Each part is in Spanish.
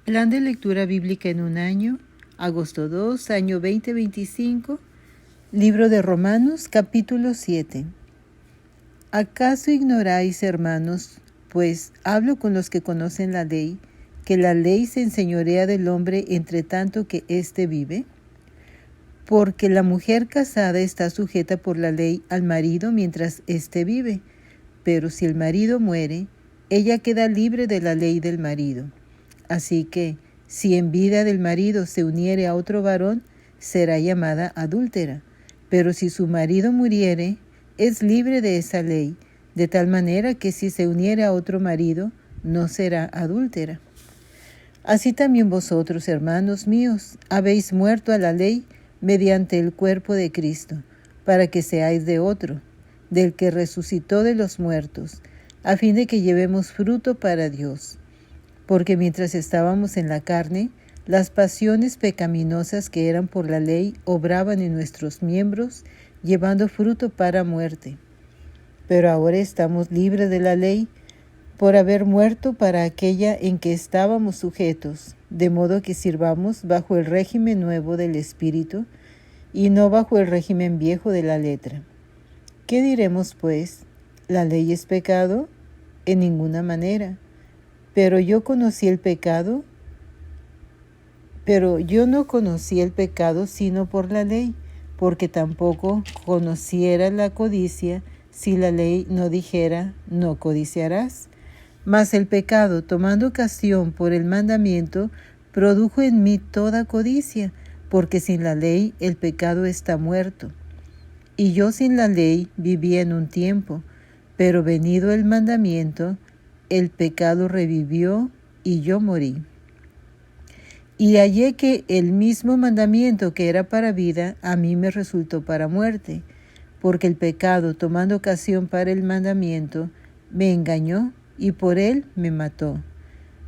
Plan de lectura bíblica en un año, agosto 2, año 2025, libro de Romanos, capítulo 7. ¿Acaso ignoráis, hermanos, pues hablo con los que conocen la ley, que la ley se enseñorea del hombre entre tanto que éste vive? Porque la mujer casada está sujeta por la ley al marido mientras éste vive, pero si el marido muere, ella queda libre de la ley del marido. Así que, si en vida del marido se uniere a otro varón, será llamada adúltera. Pero si su marido muriere, es libre de esa ley, de tal manera que si se uniere a otro marido, no será adúltera. Así también vosotros, hermanos míos, habéis muerto a la ley mediante el cuerpo de Cristo, para que seáis de otro, del que resucitó de los muertos, a fin de que llevemos fruto para Dios. Porque mientras estábamos en la carne, las pasiones pecaminosas que eran por la ley obraban en nuestros miembros, llevando fruto para muerte. Pero ahora estamos libres de la ley, por haber muerto para aquella en que estábamos sujetos, de modo que sirvamos bajo el régimen nuevo del Espíritu, y no bajo el régimen viejo de la letra. ¿Qué diremos, pues? ¿La ley es pecado? En ninguna manera. Pero yo no conocí el pecado sino por la ley, porque tampoco conociera la codicia si la ley no dijera, no codiciarás. Mas el pecado, tomando ocasión por el mandamiento, produjo en mí toda codicia, porque sin la ley el pecado está muerto. Y yo sin la ley vivía en un tiempo, pero venido el mandamiento, el pecado revivió y yo morí. Y hallé que el mismo mandamiento que era para vida, a mí me resultó para muerte, porque el pecado, tomando ocasión para el mandamiento, me engañó y por él me mató.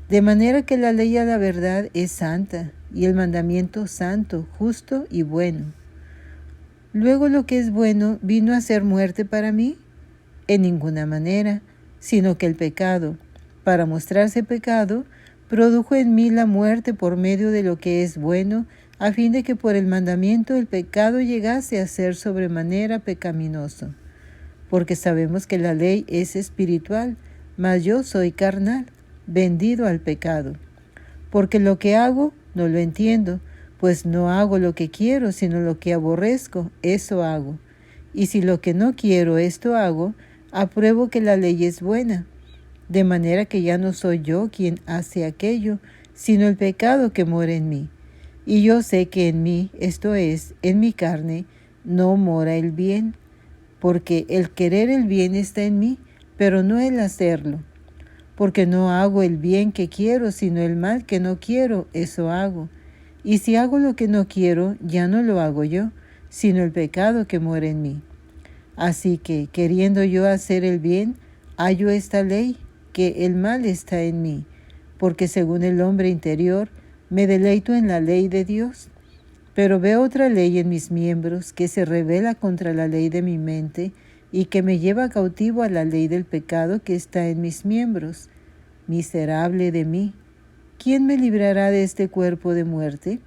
De manera que la ley a la verdad es santa, y el mandamiento santo, justo y bueno. Luego lo que es bueno vino a ser muerte para mí, en ninguna manera, sino que el pecado, para mostrarse pecado, produjo en mí la muerte por medio de lo que es bueno, a fin de que por el mandamiento el pecado llegase a ser sobremanera pecaminoso. Porque sabemos que la ley es espiritual, mas yo soy carnal, vendido al pecado. Porque lo que hago no lo entiendo, pues no hago lo que quiero, sino lo que aborrezco, eso hago. Y si lo que no quiero, esto hago, apruebo que la ley es buena, de manera que ya no soy yo quien hace aquello, sino el pecado que mora en mí. Y yo sé que en mí, esto es, en mi carne, no mora el bien, porque el querer el bien está en mí, pero no el hacerlo. Porque no hago el bien que quiero, sino el mal que no quiero, eso hago. Y si hago lo que no quiero, ya no lo hago yo, sino el pecado que mora en mí. Así que, queriendo yo hacer el bien, hallo esta ley, que el mal está en mí, porque según el hombre interior, me deleito en la ley de Dios. Pero veo otra ley en mis miembros, que se rebela contra la ley de mi mente, y que me lleva cautivo a la ley del pecado que está en mis miembros. Miserable de mí, ¿quién me librará de este cuerpo de muerte?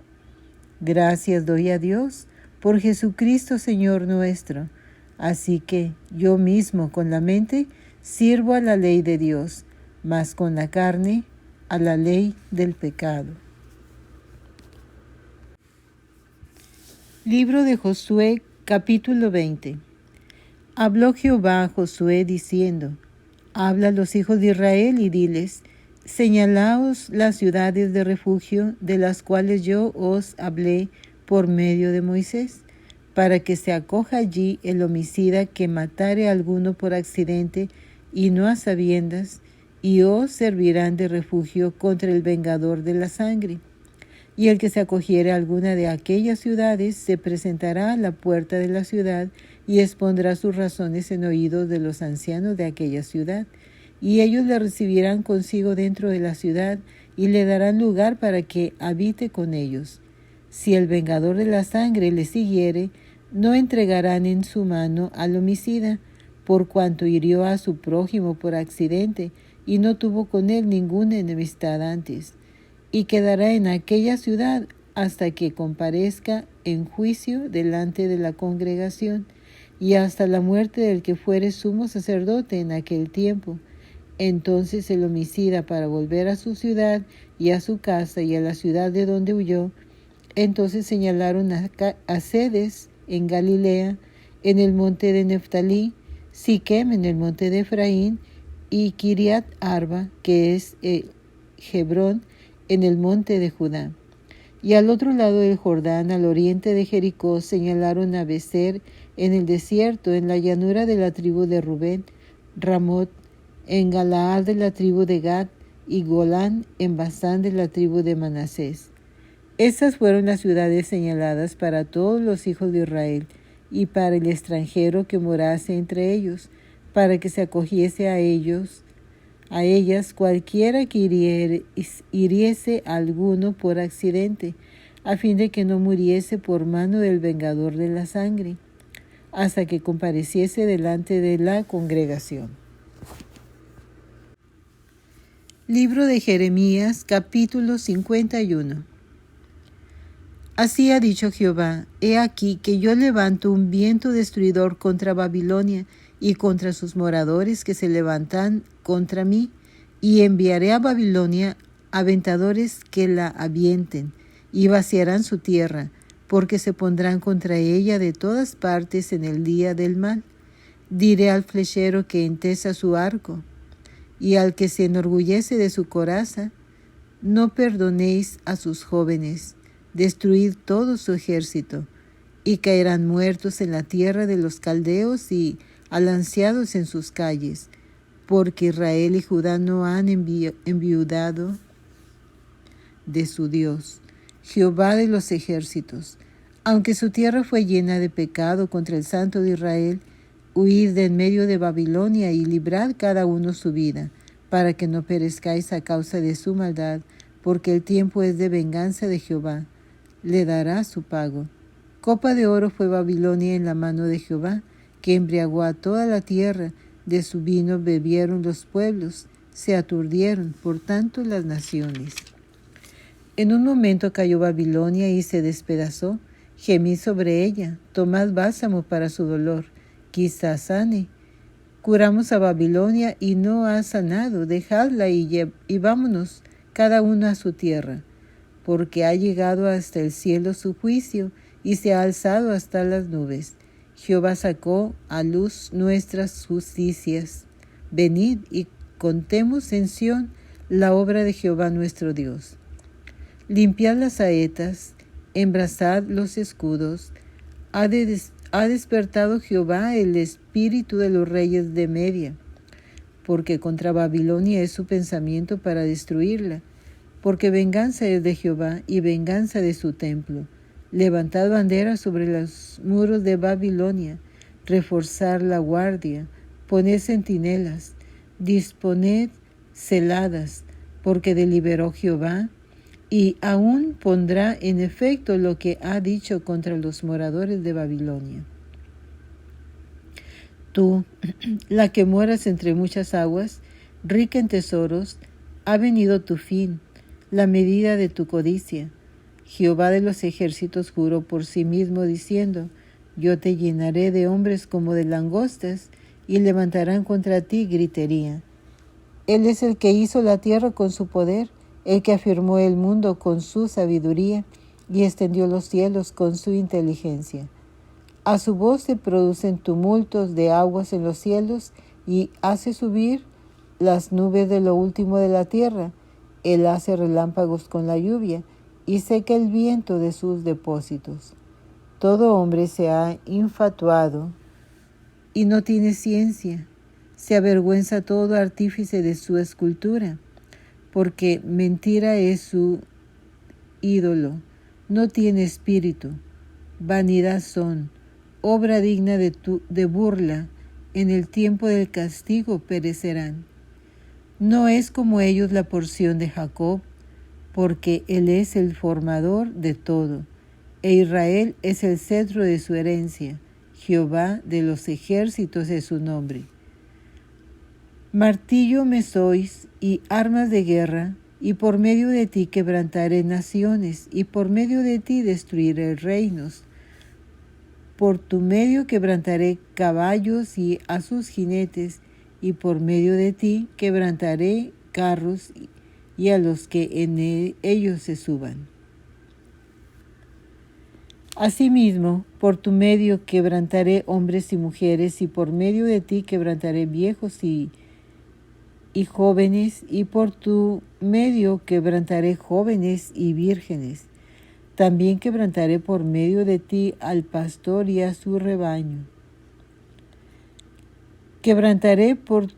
Gracias doy a Dios por Jesucristo Señor nuestro. Así que yo mismo con la mente sirvo a la ley de Dios, mas con la carne a la ley del pecado. Libro de Josué, capítulo 20. Habló Jehová a Josué diciendo: Habla a los hijos de Israel y diles: Señalaos las ciudades de refugio de las cuales yo os hablé por medio de Moisés, para que se acoja allí el homicida que matare a alguno por accidente y no a sabiendas, y os servirán de refugio contra el vengador de la sangre. Y el que se acogiere a alguna de aquellas ciudades se presentará a la puerta de la ciudad y expondrá sus razones en oídos de los ancianos de aquella ciudad. Y ellos le recibirán consigo dentro de la ciudad y le darán lugar para que habite con ellos. Si el vengador de la sangre le siguiere, no entregarán en su mano al homicida, por cuanto hirió a su prójimo por accidente y no tuvo con él ninguna enemistad antes. y quedará en aquella ciudad hasta que comparezca en juicio delante de la congregación, y hasta la muerte del que fuere sumo sacerdote en aquel tiempo. Entonces el homicida, para volver a su ciudad y a su casa y a la ciudad de donde huyó, entonces señalaron a Cedes en Galilea, en el monte de Neftalí, Siquem en el monte de Efraín, y Kiriat Arba, que es Hebrón, en el monte de Judá. Y al otro lado del Jordán, al oriente de Jericó, señalaron a Becer en el desierto, en la llanura de la tribu de Rubén, Ramot en Galaad de la tribu de Gad, y Golán en Basán de la tribu de Manasés. Estas fueron las ciudades señaladas para todos los hijos de Israel, y para el extranjero que morase entre ellos, para que se acogiese a ellas cualquiera que hiriese a alguno por accidente, a fin de que no muriese por mano del vengador de la sangre, hasta que compareciese delante de la congregación. Libro de Jeremías, capítulo 51. Así ha dicho Jehová: He aquí que yo levanto un viento destruidor contra Babilonia y contra sus moradores que se levantan contra mí, y enviaré a Babilonia aventadores que la avienten, y vaciarán su tierra, porque se pondrán contra ella de todas partes en el día del mal. Diré al flechero que entesa su arco, y al que se enorgullece de su coraza: no perdonéis a sus jóvenes, destruid todo su ejército, y caerán muertos en la tierra de los caldeos y alanceados en sus calles, porque Israel y Judá no han enviudado de su Dios, Jehová de los ejércitos. Aunque su tierra fue llena de pecado contra el Santo de Israel, huid de en medio de Babilonia y librad cada uno su vida, para que no perezcáis a causa de su maldad, porque el tiempo es de venganza de Jehová. Le dará su pago. Copa de oro fue Babilonia en la mano de Jehová, que embriagó a toda la tierra. De su vino bebieron los pueblos, se aturdieron, por tanto, las naciones. En un momento cayó Babilonia y se despedazó. Gemí sobre ella: tomad bálsamo para su dolor, quizá sane. Curamos a Babilonia y no ha sanado, dejadla y vámonos, cada uno a su tierra, porque ha llegado hasta el cielo su juicio y se ha alzado hasta las nubes. Jehová sacó a luz nuestras justicias. Venid y contemos en Sión la obra de Jehová nuestro Dios. Limpiad las saetas, embrazad los escudos. Ha despertado Jehová el espíritu de los reyes de Media, porque contra Babilonia es su pensamiento para destruirla, porque venganza es de Jehová y venganza de su templo. Levantad bandera sobre los muros de Babilonia, reforzad la guardia, poned centinelas, disponed celadas, porque deliberó Jehová, y aún pondrá en efecto lo que ha dicho contra los moradores de Babilonia. Tú, la que moras entre muchas aguas, rica en tesoros, ha venido tu fin, la medida de tu codicia. Jehová de los ejércitos juró por sí mismo, diciendo: yo te llenaré de hombres como de langostas, y levantarán contra ti gritería. Él es el que hizo la tierra con su poder, el que afirmó el mundo con su sabiduría, y extendió los cielos con su inteligencia. A su voz se producen tumultos de aguas en los cielos, y hace subir las nubes de lo último de la tierra. Él hace relámpagos con la lluvia, y seca el viento de sus depósitos. Todo hombre se ha infatuado y no tiene ciencia. Se avergüenza todo artífice de su escultura, porque mentira es su ídolo. No tiene espíritu. Vanidad son, obra digna de burla. En el tiempo del castigo perecerán. No es como ellos la porción de Jacob, porque él es el formador de todo, e Israel es el cetro de su herencia. Jehová de los ejércitos es su nombre. Martillo me sois y armas de guerra, y por medio de ti quebrantaré naciones, y por medio de ti destruiré reinos. Por tu medio quebrantaré caballos y a sus jinetes, y por medio de ti quebrantaré carros y a los que en ellos se suban. Asimismo, por tu medio quebrantaré hombres y mujeres, y por medio de ti quebrantaré viejos y jóvenes, y por tu medio quebrantaré jóvenes y vírgenes. También quebrantaré por medio de ti al pastor y a su rebaño. Quebrantaré por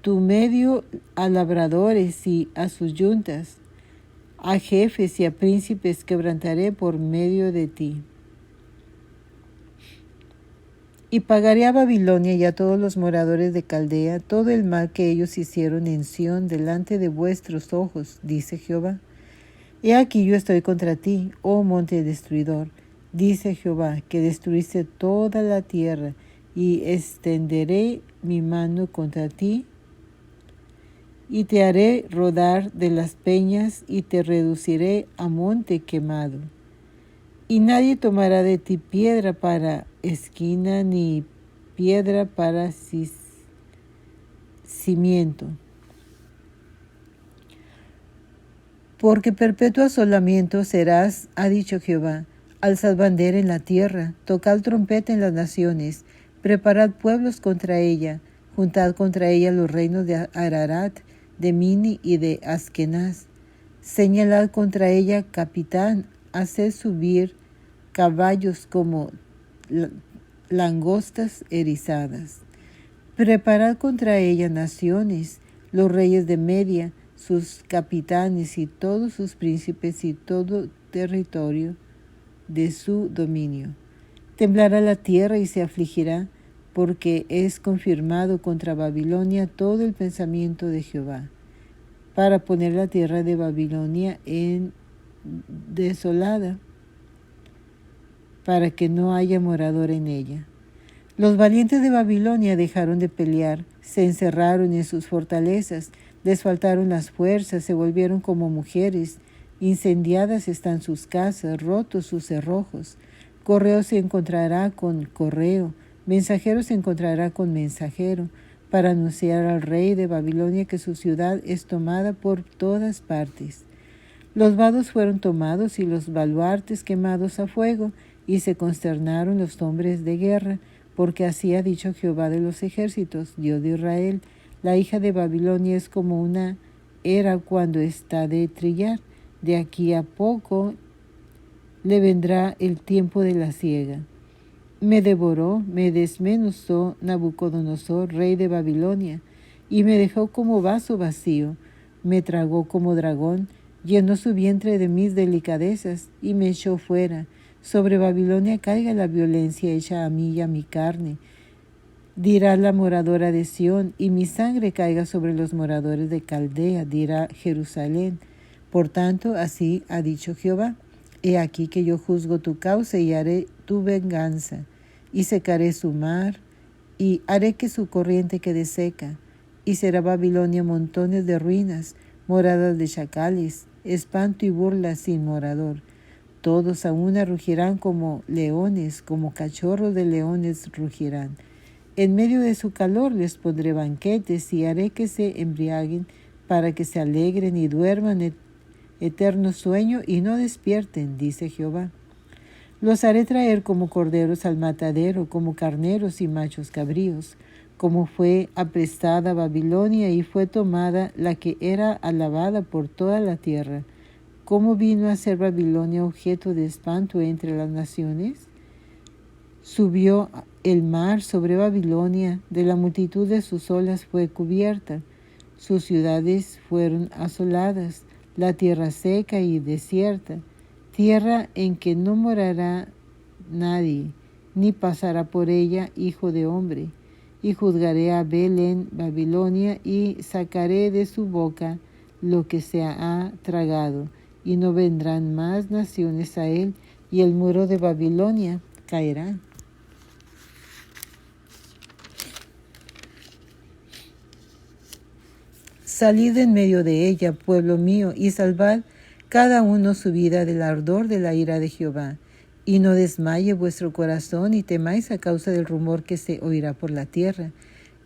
tu medio a labradores y a sus yuntas, a jefes y a príncipes quebrantaré por medio de ti. Y pagaré a Babilonia y a todos los moradores de Caldea todo el mal que ellos hicieron en Sión delante de vuestros ojos, dice Jehová. He aquí yo estoy contra ti, oh monte destruidor, dice Jehová, que destruiste toda la tierra, y extenderé mi mano contra ti, y te haré rodar de las peñas, y te reduciré a monte quemado. Y nadie tomará de ti piedra para esquina, ni piedra para cimiento. Porque perpetuo asolamiento serás, ha dicho Jehová. Alzad bandera en la tierra, tocad trompeta en las naciones, preparad pueblos contra ella, juntad contra ella los reinos de Ararat, de Mini y de Askenaz. Señalad contra ella capitán, haced subir caballos como langostas erizadas. Preparad contra ella naciones, los reyes de Media, sus capitanes y todos sus príncipes y todo territorio de su dominio. Temblará la tierra y se afligirá, porque es confirmado contra Babilonia todo el pensamiento de Jehová, para poner la tierra de Babilonia en desolada, para que no haya morador en ella. Los valientes de Babilonia dejaron de pelear, se encerraron en sus fortalezas, les faltaron las fuerzas, se volvieron como mujeres, incendiadas están sus casas, rotos sus cerrojos. Correo se encontrará con correo, mensajero se encontrará con mensajero, para anunciar al rey de Babilonia que su ciudad es tomada por todas partes. Los vados fueron tomados y los baluartes quemados a fuego, y se consternaron los hombres de guerra, porque así ha dicho Jehová de los ejércitos, Dios de Israel: la hija de Babilonia es como una era cuando está de trillar. De aquí a poco le vendrá el tiempo de la siega. Me devoró, me desmenuzó Nabucodonosor, rey de Babilonia, y me dejó como vaso vacío. Me tragó como dragón, llenó su vientre de mis delicadezas y me echó fuera. Sobre Babilonia caiga la violencia hecha a mí y a mi carne, dirá la moradora de Sión, y mi sangre caiga sobre los moradores de Caldea, dirá Jerusalén. Por tanto, así ha dicho Jehová: he aquí que yo juzgo tu causa y haré tu venganza, y secaré su mar, y haré que su corriente quede seca, y será Babilonia montones de ruinas, moradas de chacales, espanto y burla sin morador. Todos a una rugirán como leones, como cachorros de leones rugirán. En medio de su calor les pondré banquetes y haré que se embriaguen, para que se alegren y duerman eterno sueño y no despierten, dice Jehová. Los haré traer como corderos al matadero, como carneros y machos cabríos. Como fue aprestada Babilonia y fue tomada la que era alabada por toda la tierra. ¿Cómo vino a ser Babilonia objeto de espanto entre las naciones? Subió el mar sobre Babilonia, de la multitud de sus olas fue cubierta. Sus ciudades fueron asoladas, la tierra seca y desierta, tierra en que no morará nadie, ni pasará por ella hijo de hombre. Y juzgaré a Belén, Babilonia, y sacaré de su boca lo que se ha tragado, y no vendrán más naciones a él, y el muro de Babilonia caerá. Salid en medio de ella, pueblo mío, y salvad cada uno su vida del ardor de la ira de Jehová. Y no desmaye vuestro corazón y temáis a causa del rumor que se oirá por la tierra.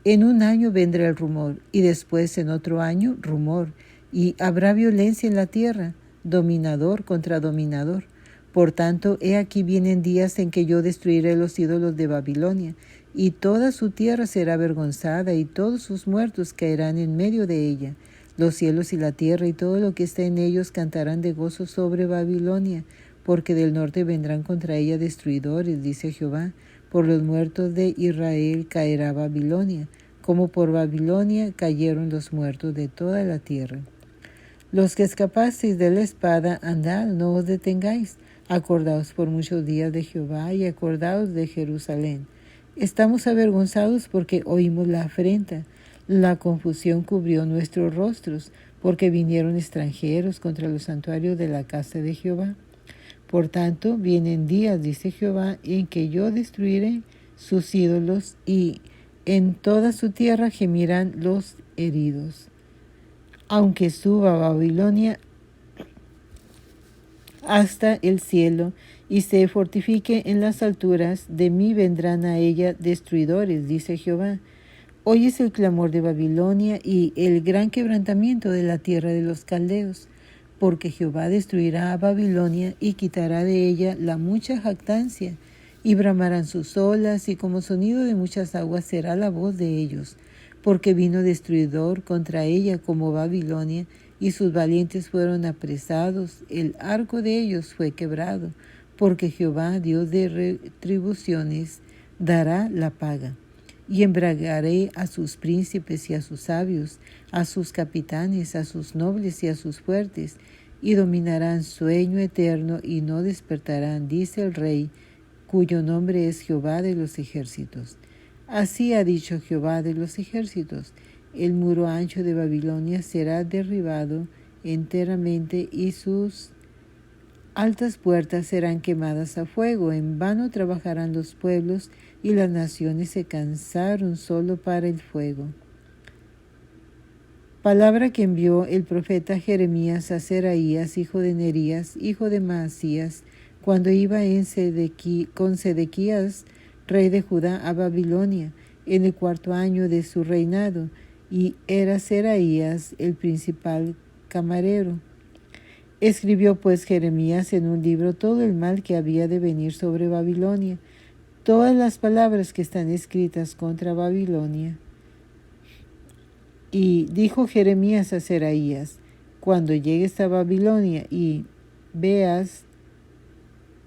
En un año vendrá el rumor, y después en otro año rumor, y habrá violencia en la tierra, dominador contra dominador. Por tanto, he aquí vienen días en que yo destruiré los ídolos de Babilonia, y toda su tierra será avergonzada, y todos sus muertos caerán en medio de ella. Los cielos y la tierra y todo lo que está en ellos cantarán de gozo sobre Babilonia, porque del norte vendrán contra ella destruidores, dice Jehová. Por los muertos de Israel caerá Babilonia, como por Babilonia cayeron los muertos de toda la tierra. Los que escapasteis de la espada, andad, no os detengáis. Acordaos por muchos días de Jehová y acordaos de Jerusalén. Estamos avergonzados porque oímos la afrenta. La confusión cubrió nuestros rostros, porque vinieron extranjeros contra los santuarios de la casa de Jehová. Por tanto, vienen días, dice Jehová, en que yo destruiré sus ídolos, y en toda su tierra gemirán los heridos. Aunque suba a Babilonia hasta el cielo y se fortifique en las alturas, de mí vendrán a ella destruidores, dice Jehová. Hoy es el clamor de Babilonia y el gran quebrantamiento de la tierra de los caldeos, porque Jehová destruirá a Babilonia y quitará de ella la mucha jactancia, y bramarán sus olas, y como sonido de muchas aguas será la voz de ellos, porque vino destruidor contra ella como Babilonia, y sus valientes fueron apresados, el arco de ellos fue quebrado, porque Jehová, Dios de retribuciones, dará la paga. Y embriagaré a sus príncipes y a sus sabios, a sus capitanes, a sus nobles y a sus fuertes, y dominarán sueño eterno y no despertarán, dice el Rey, cuyo nombre es Jehová de los ejércitos. Así ha dicho Jehová de los ejércitos: el muro ancho de Babilonia será derribado enteramente y sus altas puertas serán quemadas a fuego. En vano trabajarán los pueblos y las naciones se cansaron solo para el fuego. Palabra que envió el profeta Jeremías a Seraías, hijo de Nerías, hijo de Maasías, cuando iba con Sedequías, rey de Judá, a Babilonia, en el 4º año de su reinado, y era Seraías el principal camarero. Escribió pues Jeremías en un libro todo el mal que había de venir sobre Babilonia, todas las palabras que están escritas contra Babilonia. Y dijo Jeremías a Seraías: cuando llegues a Babilonia y veas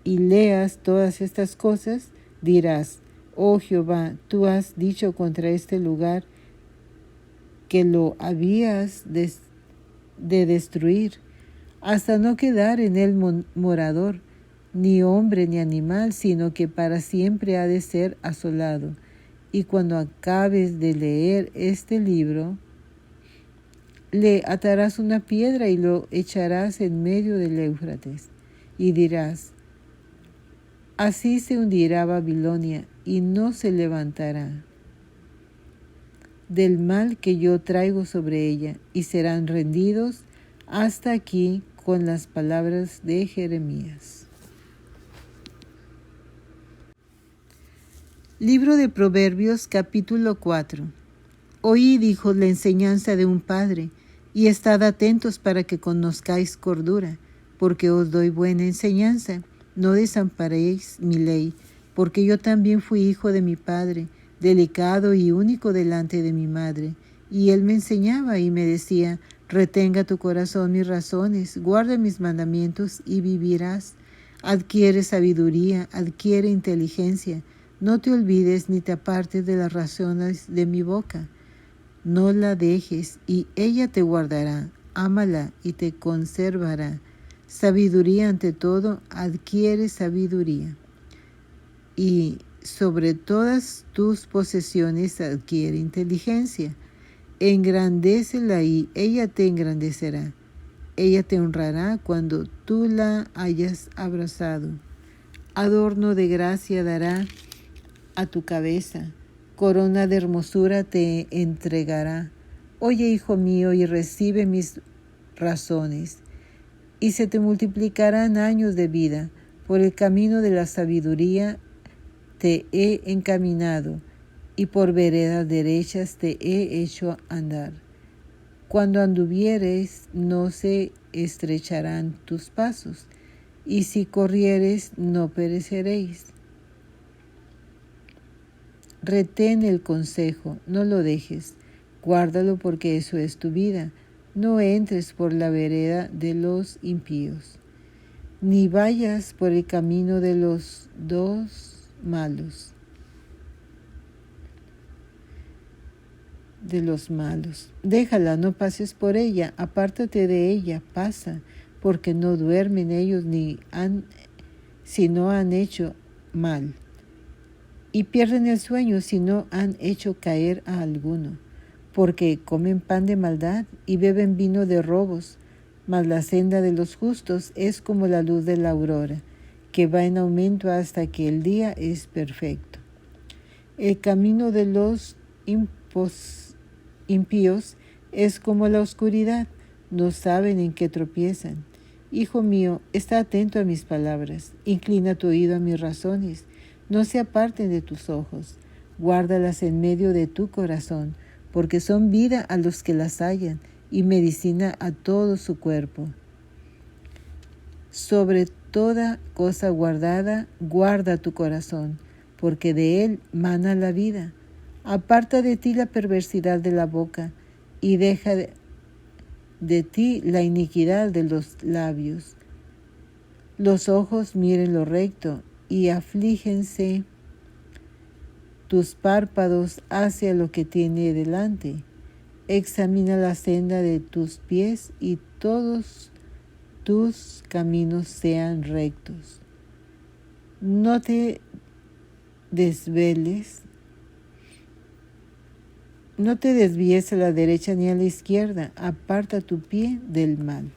y leas todas estas cosas, dirás: oh Jehová, tú has dicho contra este lugar que lo habías de destruir, hasta no quedar en él morador, ni hombre ni animal, sino que para siempre ha de ser asolado. Y cuando acabes de leer este libro, le atarás una piedra y lo echarás en medio del Éufrates, y dirás: así se hundirá Babilonia y no se levantará del mal que yo traigo sobre ella, y serán rendidos. Hasta aquí con las palabras de Jeremías. Libro de Proverbios, capítulo 4. Oíd, hijos, la enseñanza de un padre, y estad atentos para que conozcáis cordura, porque os doy buena enseñanza. No desamparéis mi ley, porque yo también fui hijo de mi padre, delicado y único delante de mi madre. Y él me enseñaba y me decía: retenga tu corazón mis razones, guarda mis mandamientos y vivirás. Adquiere sabiduría, adquiere inteligencia. No te olvides ni te apartes de las razones de mi boca. No la dejes, y ella te guardará. Ámala y te conservará. Sabiduría ante todo, adquiere sabiduría. Y sobre todas tus posesiones adquiere inteligencia. Engrandécela y ella te engrandecerá. Ella te honrará cuando tú la hayas abrazado. Adorno de gracia dará a tu cabeza, corona de hermosura te entregará. Oye, hijo mío, y recibe mis razones, y se te multiplicarán años de vida. Por el camino de la sabiduría te he encaminado, y por veredas derechas te he hecho andar. Cuando anduvieres, no se estrecharán tus pasos, y si corrieres, no pereceréis. Retén el consejo, no lo dejes, guárdalo porque eso es tu vida. No entres por la vereda de los impíos, ni vayas por el camino de los dos malos. Déjala, no pases por ella, apártate de ella, pasa, porque no duermen ellos si no han hecho mal, y pierden el sueño si no han hecho caer a alguno, porque comen pan de maldad y beben vino de robos, mas la senda de los justos es como la luz de la aurora, que va en aumento hasta que el día es perfecto. El camino de los impíos es como la oscuridad, no saben en qué tropiezan. Hijo mío, está atento a mis palabras, inclina tu oído a mis razones, no se aparten de tus ojos, guárdalas en medio de tu corazón, porque son vida a los que las hallan y medicina a todo su cuerpo. Sobre toda cosa guardada, guarda tu corazón, porque de él mana la vida. Aparta de ti la perversidad de la boca, y deja de ti la iniquidad de los labios. Los ojos miren lo recto, y aflígense tus párpados hacia lo que tiene delante. Examina la senda de tus pies, y todos tus caminos sean rectos. No te desvíes a la derecha ni a la izquierda, aparta tu pie del mal.